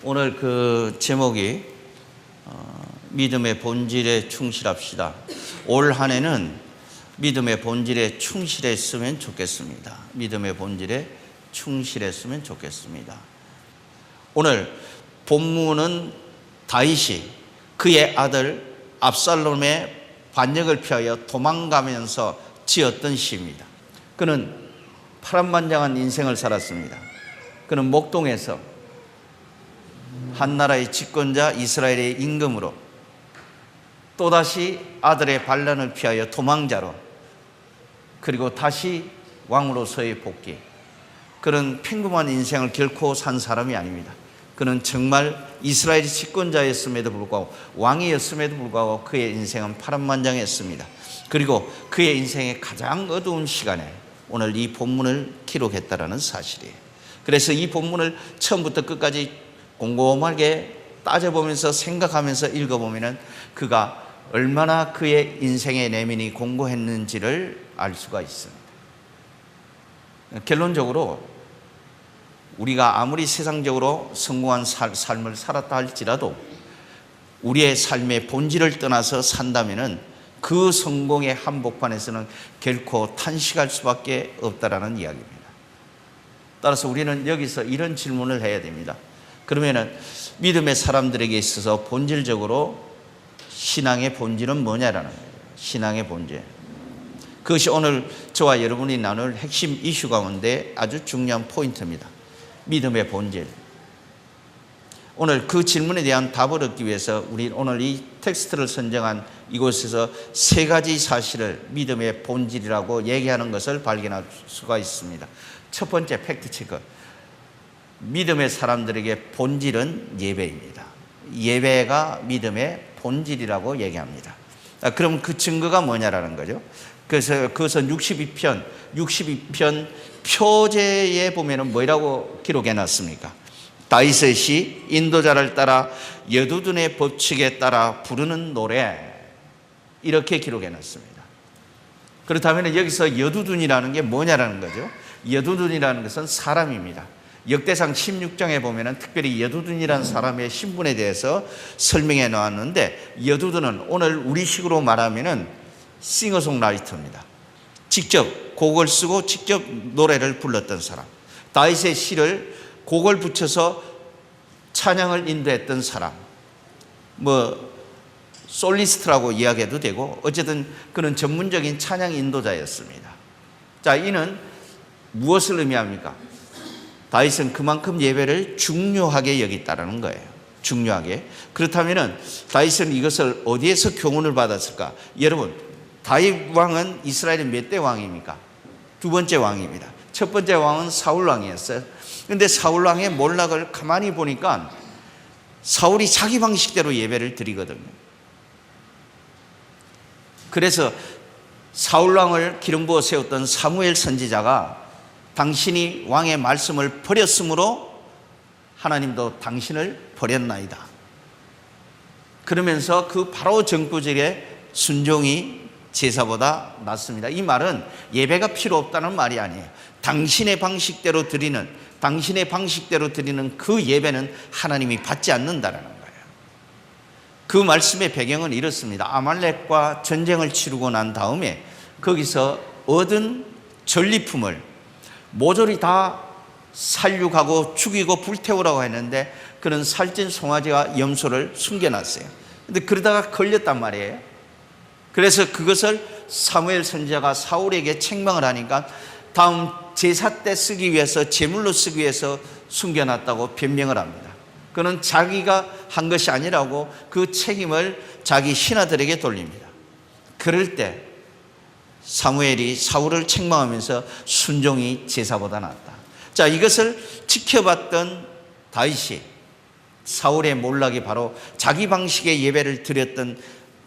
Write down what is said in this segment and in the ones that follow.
오늘 그 제목이 믿음의 본질에 충실합시다. 올 한 해는 믿음의 본질에 충실했으면 좋겠습니다. 믿음의 본질에 충실했으면 좋겠습니다. 오늘 본문은 다윗이 그의 아들 압살롬의 반역을 피하여 도망가면서 지었던 시입니다. 그는 파란만장한 인생을 살았습니다. 그는 목동에서 한 나라의 집권자 이스라엘의 임금으로 또다시 아들의 반란을 피하여 도망자로 그리고 다시 왕으로서의 복귀. 그는 평범한 인생을 결코 산 사람이 아닙니다. 그는 정말 이스라엘의 집권자였음에도 불구하고 왕이었음에도 불구하고 그의 인생은 파란만장했습니다. 그리고 그의 인생의 가장 어두운 시간에 오늘 이 본문을 기록했다는 사실이에요. 그래서 이 본문을 처음부터 끝까지 곰곰하게 따져보면서 생각하면서 읽어보면 그가 얼마나 그의 인생의 내면이 공고했는지를 알 수가 있습니다. 결론적으로 우리가 아무리 세상적으로 성공한 삶을 살았다 할지라도 우리의 삶의 본질을 떠나서 산다면 그 성공의 한복판에서는 결코 탄식할 수밖에 없다라는 이야기입니다. 따라서 우리는 여기서 이런 질문을 해야 됩니다. 그러면은 믿음의 사람들에게 있어서 본질적으로 신앙의 본질은 뭐냐라는 거예요. 신앙의 본질. 그것이 오늘 저와 여러분이 나눌 핵심 이슈 가운데 아주 중요한 포인트입니다. 믿음의 본질. 오늘 그 질문에 대한 답을 얻기 위해서 우리 오늘 이 텍스트를 선정한 이곳에서 세 가지 사실을 믿음의 본질이라고 얘기하는 것을 발견할 수가 있습니다. 첫 번째 팩트 체크. 믿음의 사람들에게 본질은 예배입니다. 예배가 믿음의 본질이라고 얘기합니다. 그럼 그 증거가 뭐냐라는 거죠. 그래서 그것은 62편 표제에 보면은 뭐라고 기록해 놨습니까? 다윗의 시 인도자를 따라 여두둔의 법칙에 따라 부르는 노래 이렇게 기록해 놨습니다. 그렇다면 여기서 여두둔이라는 게 뭐냐라는 거죠. 여두둔이라는 것은 사람입니다. 역대상 16장에 보면은 특별히 여두둔이라는 사람의 신분에 대해서 설명해 놓았는데 여두둔은 오늘 우리식으로 말하면은 싱어송라이터입니다. 직접 곡을 쓰고 직접 노래를 불렀던 사람. 다윗의 시를 곡을 붙여서 찬양을 인도했던 사람. 솔리스트라고 이야기해도 되고 어쨌든 그는 전문적인 찬양 인도자였습니다. 자, 이는 무엇을 의미합니까? 다윗은 그만큼 예배를 중요하게 여겼다는 거예요. 중요하게. 그렇다면 다윗은 이것을 어디에서 교훈을 받았을까? 여러분, 다윗 왕은 이스라엘의 몇 대 왕입니까? 두 번째 왕입니다. 첫 번째 왕은 사울 왕이었어요. 그런데 사울 왕의 몰락을 가만히 보니까 사울이 자기 방식대로 예배를 드리거든요. 그래서 사울 왕을 기름 부어 세웠던 사무엘 선지자가 당신이 왕의 말씀을 버렸으므로 하나님도 당신을 버렸나이다. 그러면서 그 바로 정부절에 순종이 제사보다 낫습니다. 이 말은 예배가 필요 없다는 말이 아니에요. 당신의 방식대로 드리는 그 예배는 하나님이 받지 않는다는 거예요. 그 말씀의 배경은 이렇습니다. 아말렉과 전쟁을 치르고 난 다음에 거기서 얻은 전리품을 모조리 다 살육하고 죽이고 불태우라고 했는데 그는 살찐 송아지와 염소를 숨겨놨어요. 근데 그러다가 걸렸단 말이에요. 그래서 그것을 사무엘 선지자가 사울에게 책망을 하니까 다음 제사 때 쓰기 위해서 제물로 쓰기 위해서 숨겨놨다고 변명을 합니다. 그는 자기가 한 것이 아니라고 그 책임을 자기 신하들에게 돌립니다. 그럴 때 사무엘이 사울을 책망하면서 순종이 제사보다 낫다. 자, 이것을 지켜봤던 다윗이 사울의 몰락이 바로 자기 방식의 예배를 드렸던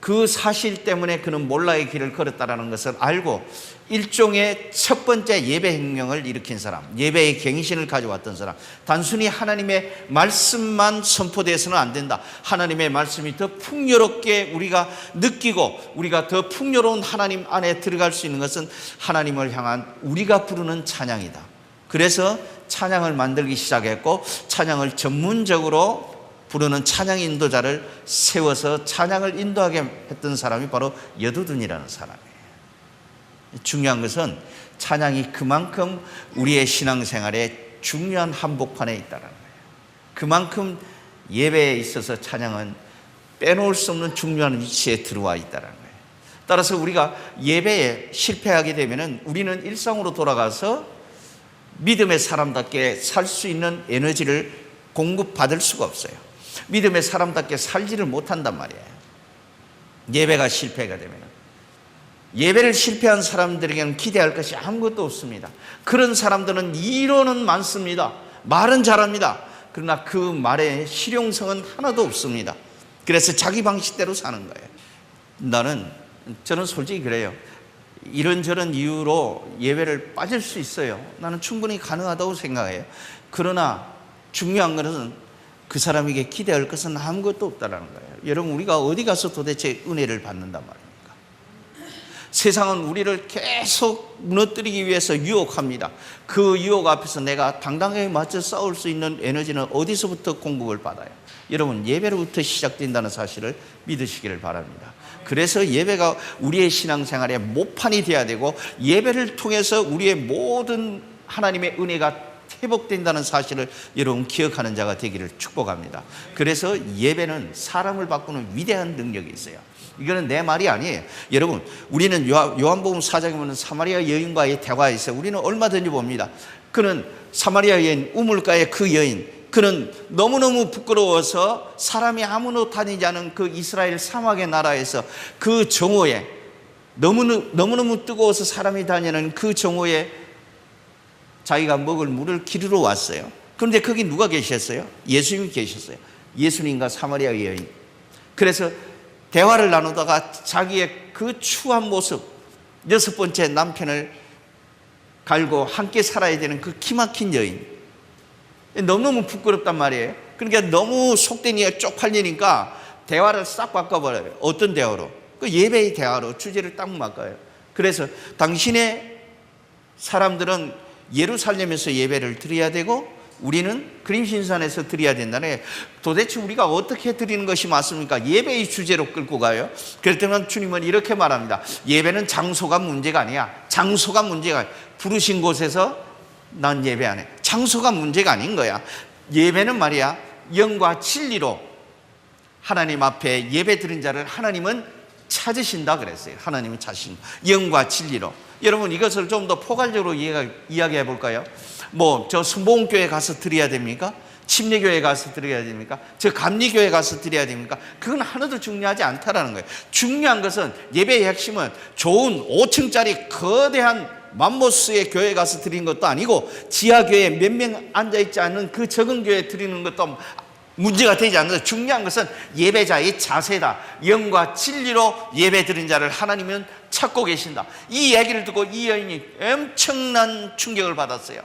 그 사실 때문에 그는 몰락의 길을 걸었다는 것을 알고 일종의 첫 번째 예배 혁명을 일으킨 사람, 예배의 갱신을 가져왔던 사람. 단순히 하나님의 말씀만 선포돼서는 안 된다. 하나님의 말씀이 더 풍요롭게 우리가 느끼고 우리가 더 풍요로운 하나님 안에 들어갈 수 있는 것은 하나님을 향한 우리가 부르는 찬양이다. 그래서 찬양을 만들기 시작했고 찬양을 전문적으로 부르는 찬양 인도자를 세워서 찬양을 인도하게 했던 사람이 바로 여두둔이라는 사람이에요. 중요한 것은 찬양이 그만큼 우리의 신앙생활에 중요한 한복판에 있다는 거예요. 그만큼 예배에 있어서 찬양은 빼놓을 수 없는 중요한 위치에 들어와 있다는 거예요. 따라서 우리가 예배에 실패하게 되면 우리는 일상으로 돌아가서 믿음의 사람답게 살 수 있는 에너지를 공급받을 수가 없어요. 믿음의 사람답게 살지를 못한단 말이에요. 예배가 실패가 되면. 예배를 실패한 사람들에게는 기대할 것이 아무것도 없습니다. 그런 사람들은 이론은 많습니다. 말은 잘합니다. 그러나 그 말의 실용성은 하나도 없습니다. 그래서 자기 방식대로 사는 거예요. 저는 솔직히 그래요. 이런저런 이유로 예배를 빠질 수 있어요. 나는 충분히 가능하다고 생각해요. 그러나 중요한 것은 그 사람에게 기대할 것은 아무것도 없다는 거예요. 여러분, 우리가 어디 가서 도대체 은혜를 받는단 말입니까? 세상은 우리를 계속 무너뜨리기 위해서 유혹합니다. 그 유혹 앞에서 내가 당당하게 맞서 싸울 수 있는 에너지는 어디서부터 공급을 받아요? 여러분, 예배로부터 시작된다는 사실을 믿으시기를 바랍니다. 그래서 예배가 우리의 신앙생활의 모판이 되어야 되고 예배를 통해서 우리의 모든 하나님의 은혜가 회복된다는 사실을 여러분 기억하는 자가 되기를 축복합니다. 그래서 예배는 사람을 바꾸는 위대한 능력이 있어요. 이거는 내 말이 아니에요. 여러분, 우리는 요한복음 4장에 보면 사마리아 여인과의 대화에서 우리는 얼마든지 봅니다. 그는 사마리아 여인, 우물가의 그 여인, 그는 너무너무 부끄러워서 사람이 아무도 다니지 않은 그 이스라엘 사막의 나라에서 그 정오에 너무너무 뜨거워서 사람이 다니는 그 정오에 자기가 먹을 물을 기르러 왔어요. 그런데 거기 누가 계셨어요? 예수님이 계셨어요. 예수님과 사마리아 여인. 그래서 대화를 나누다가 자기의 그 추한 모습, 6번째 남편을 갈고 함께 살아야 되는 그 기막힌 여인, 너무너무 부끄럽단 말이에요. 그러니까 너무 속된 이가 쪽팔리니까 대화를 싹 바꿔버려요. 어떤 대화로? 그 예배의 대화로 주제를 딱 바꿔요. 그래서 당신의 사람들은 예루살렘에서 예배를 드려야 되고 우리는 그림신산에서 드려야 된다는 거예요. 도대체 우리가 어떻게 드리는 것이 맞습니까? 예배의 주제로 끌고 가요. 그럴 때는 주님은 이렇게 말합니다. 예배는 장소가 문제가 아니야. 장소가 문제가 아니야. 부르신 곳에서 난 예배 안 해. 장소가 문제가 아닌 거야. 예배는 말이야, 영과 진리로 하나님 앞에 예배 드린 자를 하나님은 찾으신다 그랬어요. 하나님은 찾으신다. 영과 진리로. 여러분, 이것을 좀 더 포괄적으로 이야기해 볼까요? 저 순복음교회 가서 드려야 됩니까? 침례교회 가서 드려야 됩니까? 저 감리교회 가서 드려야 됩니까? 그건 하나도 중요하지 않다라는 거예요. 중요한 것은 예배의 핵심은 좋은 5층짜리 거대한 맘모스의 교회 가서 드리는 것도 아니고 지하교회에 몇 명 앉아있지 않는 그 적은 교회에 드리는 것도 문제가 되지 않는다. 중요한 것은 예배자의 자세다. 영과 진리로 예배 드린 자를 하나님은 찾고 계신다. 이 얘기를 듣고 이 여인이 엄청난 충격을 받았어요.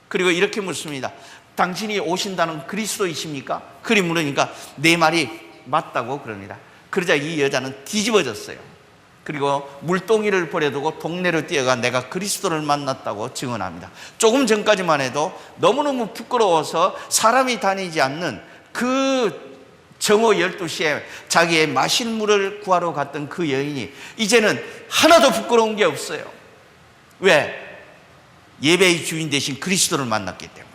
그리고 이렇게 묻습니다. 당신이 오신다는 그리스도이십니까? 그리 물으니까 내 말이 맞다고 그럽니다. 그러자 이 여자는 뒤집어졌어요. 그리고 물동이를 버려두고 동네로 뛰어가 내가 그리스도를 만났다고 증언합니다. 조금 전까지만 해도 너무너무 부끄러워서 사람이 다니지 않는 그 정오 12시에 자기의 마실 물을 구하러 갔던 그 여인이 이제는 하나도 부끄러운 게 없어요. 왜? 예배의 주인 대신 그리스도를 만났기 때문에.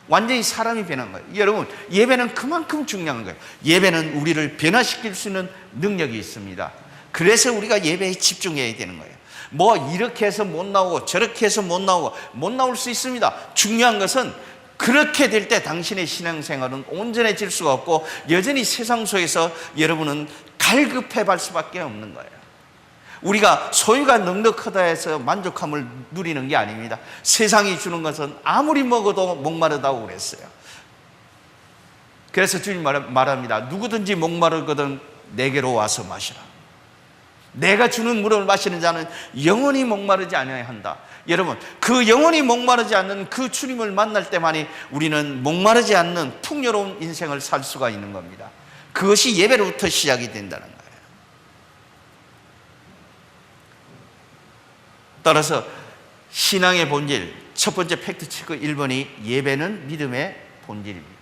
완전히 사람이 변한 거예요. 여러분, 예배는 그만큼 중요한 거예요. 예배는 우리를 변화시킬 수 있는 능력이 있습니다. 그래서 우리가 예배에 집중해야 되는 거예요. 이렇게 해서 못 나오고 저렇게 해서 못 나올 수 있습니다. 중요한 것은 그렇게 될 때 당신의 신앙생활은 온전해질 수가 없고 여전히 세상 속에서 여러분은 갈급해 갈 수밖에 없는 거예요. 우리가 소유가 넉넉하다 해서 만족함을 누리는 게 아닙니다. 세상이 주는 것은 아무리 먹어도 목마르다고 그랬어요. 그래서 주님 말합니다. 누구든지 목마르거든 내게로 와서 마시라. 내가 주는 물을 마시는 자는 영원히 목마르지 않아야 한다. 여러분, 그 영원히 목마르지 않는 그 주님을 만날 때만이 우리는 목마르지 않는 풍요로운 인생을 살 수가 있는 겁니다. 그것이 예배로부터 시작이 된다는 거예요. 따라서 신앙의 본질, 첫 번째 팩트 체크 1번이 예배는 믿음의 본질입니다.